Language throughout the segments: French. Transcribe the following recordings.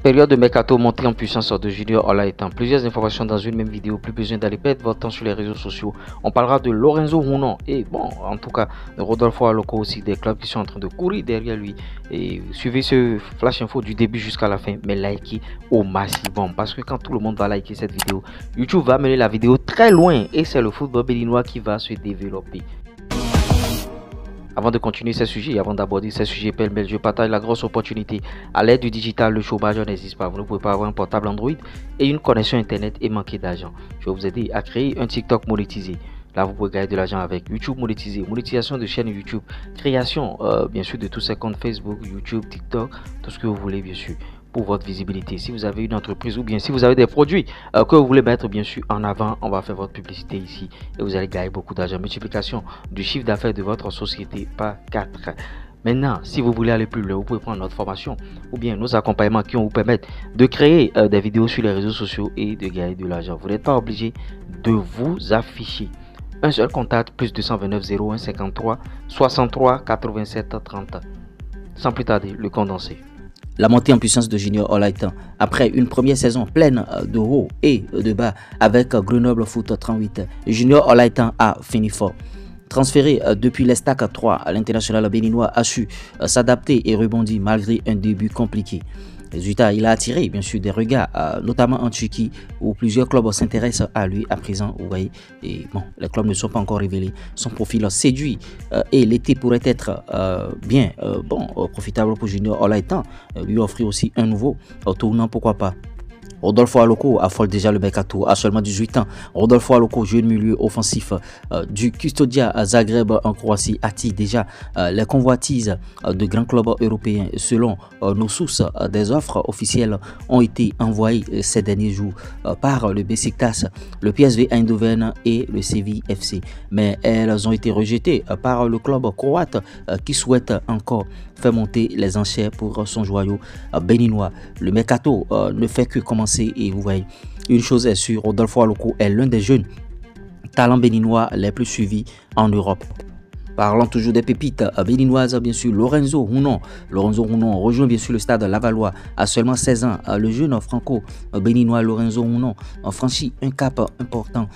Période de mercato, montée en puissance de Junior Olaitan. Plusieurs informations dans une même vidéo, plus besoin d'aller perdre votre temps sur les réseaux sociaux. On parlera de Lorenzo Hunon et bon, en tout cas, de Rodolfo Aloko aussi, des clubs qui sont en train de courir derrière lui. Et suivez ce flash info du début jusqu'à la fin, mais likez au maximum parce que quand tout le monde va liker cette vidéo, YouTube va mener la vidéo très loin et c'est le football béninois qui va se développer. Avant de continuer ce sujet et avant d'aborder ce sujet pêle-mêle, je partage la grosse opportunité. À l'aide du digital, le chômage n'existe pas. Vous ne pouvez pas avoir un portable Android et une connexion internet et manquer d'argent. Je vais vous aider à créer un TikTok monétisé. Là, vous pouvez gagner de l'argent avec YouTube monétisé, monétisation de chaîne YouTube, création bien sûr de tous ces comptes Facebook, YouTube, TikTok, tout ce que vous voulez bien sûr. Pour votre visibilité, si vous avez une entreprise ou bien si vous avez des produits que vous voulez mettre bien sûr en avant, on va faire votre publicité ici et vous allez gagner beaucoup d'argent. Multiplication du chiffre d'affaires de votre société par 4. Maintenant, si vous voulez aller plus loin, vous pouvez prendre notre formation ou bien nos accompagnements qui vont vous permettre de créer des vidéos sur les réseaux sociaux et de gagner de l'argent. Vous n'êtes pas obligé de vous afficher. Un seul contact, plus 229 01 53 63 87 30. Sans plus tarder, le condensé. La montée en puissance de Junior Olaitan après une première saison pleine de hauts et de bas avec Grenoble Foot 38. Junior Olaitan a fini fort. Transféré depuis l'Estac 3, l'international béninois a su s'adapter et rebondir malgré un début compliqué. Résultat, il a attiré bien sûr des regards, notamment en Turquie, où plusieurs clubs s'intéressent à lui à présent. Vous voyez, et bon, les clubs ne sont pas encore révélés. Son profil séduit et l'été pourrait être profitable pour Junior Olaitan, lui offrir aussi un nouveau tournant, pourquoi pas. Rodolfo Aloko affole déjà le mercato à seulement 18 ans. Rodolfo Aloko, jeune milieu offensif du Custodia Zagreb en Croatie, attire déjà les convoitises de grands clubs européens. Selon nos sources, des offres officielles ont été envoyées ces derniers jours par le Besiktas, le PSV Eindhoven et le Séville FC. Mais elles ont été rejetées par le club croate qui souhaite encore faire monter les enchères pour son joyau béninois. Le mercato ne fait que commencer et vous voyez, une chose est sûre, Rodolfo Aloko est l'un des jeunes talents béninois les plus suivis en Europe. Parlons toujours des pépites béninoises, bien sûr, Lorenzo Hunon. Lorenzo Hunon rejoint bien sûr le stade Lavallois à seulement 16 ans. Le jeune franco-béninois Lorenzo Hunon franchit un cap important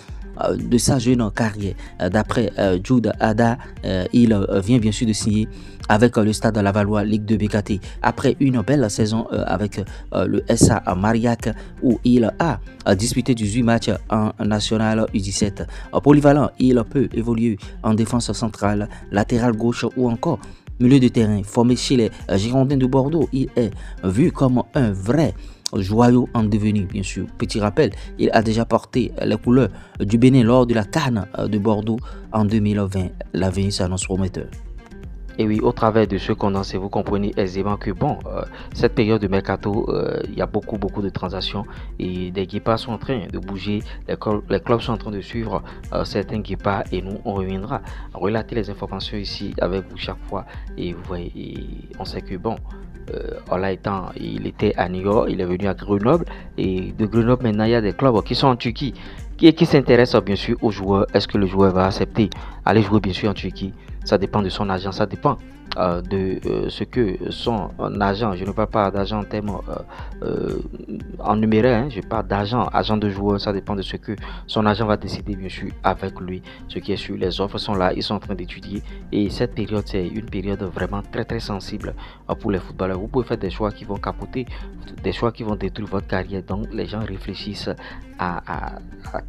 de sa jeune carrière. D'après Jude Ada, il vient bien sûr de signer avec le stade Lavallois Ligue 2 BKT après une belle saison avec le SA Mariac où il a disputé 18 matchs en national U17. Polyvalent, il peut évoluer en défense centrale, latéral gauche ou encore milieu de terrain. Formé chez les Girondins de Bordeaux, il est vu comme un vrai joyau en devenir, bien sûr. Petit rappel, il a déjà porté les couleurs du Bénin lors de la CAN de Bordeaux en 2020. L'avenir s'annonce prometteur. Et oui, au travers de ce condensé, vous comprenez aisément que bon, cette période de mercato, il y a beaucoup de transactions et des guépards sont en train de bouger, les clubs sont en train de suivre certains guépards et nous on reviendra relater les informations ici avec vous chaque fois et vous voyez, on sait que bon, Olaitan, il était à New York, il est venu à Grenoble et de Grenoble maintenant il y a des clubs qui sont en Turquie qui s'intéressent bien sûr aux joueurs. Est-ce que le joueur va accepter aller jouer bien sûr en Turquie? Ça dépend de son agent, ça dépend de ce que son agent, je ne parle pas d'agent en termes en numéraire, je parle d'agent, agent de joueur, ça dépend de ce que son agent va décider bien sûr avec lui. Ce qui est sûr, les offres sont là, ils sont en train d'étudier et cette période c'est une période vraiment très sensible pour les footballeurs. Vous pouvez faire des choix qui vont capoter, des choix qui vont détruire votre carrière, donc les gens réfléchissent à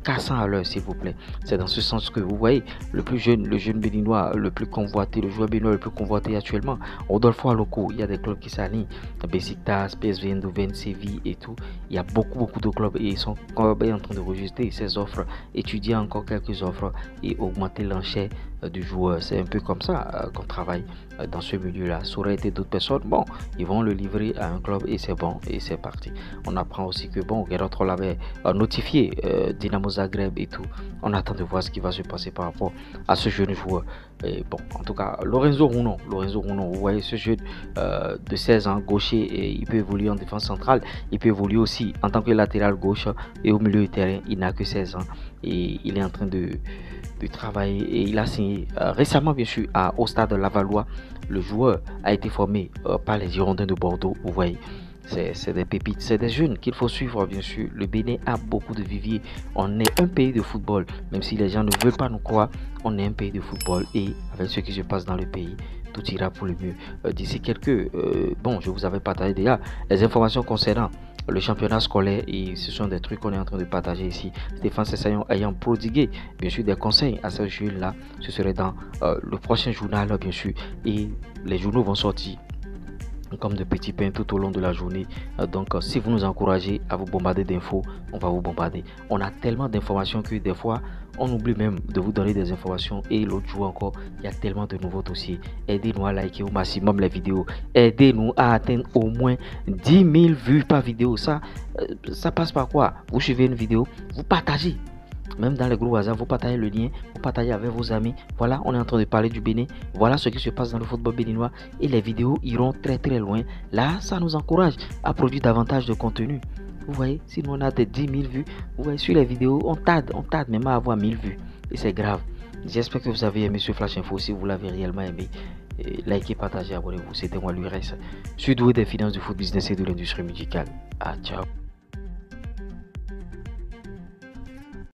400 à l'heure s'il vous plaît. C'est dans ce sens que vous voyez le jeune béninois le plus convoité, le joueur béninois le plus convoité actuellement, Rodolfo Aloko. Il y a des clubs qui s'alignent, Besiktas, PSV Eindhoven, Séville et tout. Il y a beaucoup de clubs et ils sont en train de rejeter ces offres, étudier encore quelques offres et augmenter l'enchère du joueur. C'est un peu comme ça qu'on travaille dans ce milieu là. Ça aurait été d'autres personnes, bon, ils vont le livrer à un club et c'est bon et c'est parti. On apprend aussi que bon, Gerard l'avait notifié Dynamo Zagreb et tout. On attend de voir ce qui va se passer par rapport à ce jeune joueur. Et bon, en tout cas, Lorenzo Hunon, vous voyez ce jeune de 16 ans, gaucher, et il peut évoluer en défense centrale, il peut évoluer aussi en tant que latéral gauche et au milieu du terrain. Il n'a que 16 ans et il est en train de travailler et il a signé récemment bien sûr au stade Lavallois. Le joueur a été formé par les Girondins de Bordeaux, vous voyez. c'est des pépites, c'est des jeunes qu'il faut suivre, bien sûr. Le Bénin a beaucoup de viviers. On est un pays de football, même si les gens ne veulent pas nous croire, on est un pays de football et avec ce qui se passe dans le pays, tout ira pour le mieux. D'ici je vous avais partagé déjà les informations concernant le championnat scolaire et ce sont des trucs qu'on est en train de partager ici. Stéphane Sessayon ayant prodigué bien sûr des conseils à ce jeu-là, ce serait dans le prochain journal bien sûr et les journaux vont sortir comme de petits pains tout au long de la journée. Donc si vous nous encouragez à vous bombarder d'infos, on va vous bombarder. On a tellement d'informations que des fois on oublie même de vous donner des informations et l'autre jour encore il y a tellement de nouveaux dossiers. Aidez-nous à liker au maximum les vidéos, aidez-nous à atteindre au moins 10 000 vues par vidéo. Ça passe par quoi? Vous suivez une vidéo, vous partagez. Même dans les groupes WhatsApp, vous partagez le lien, vous partagez avec vos amis. Voilà, on est en train de parler du Bénin. Voilà ce qui se passe dans le football béninois. Et les vidéos iront très très loin. Là, ça nous encourage à produire davantage de contenu. Vous voyez, si nous on a des 10 000 vues, vous voyez, sur les vidéos, on tarde même à avoir 1000 vues. Et c'est grave. J'espère que vous avez aimé ce Flash Info. Si vous l'avez réellement aimé, likez, partagez, abonnez-vous. C'était moi, l'URS. Je suis doué des finances, du foot business et de l'industrie musicale. Ah, ciao.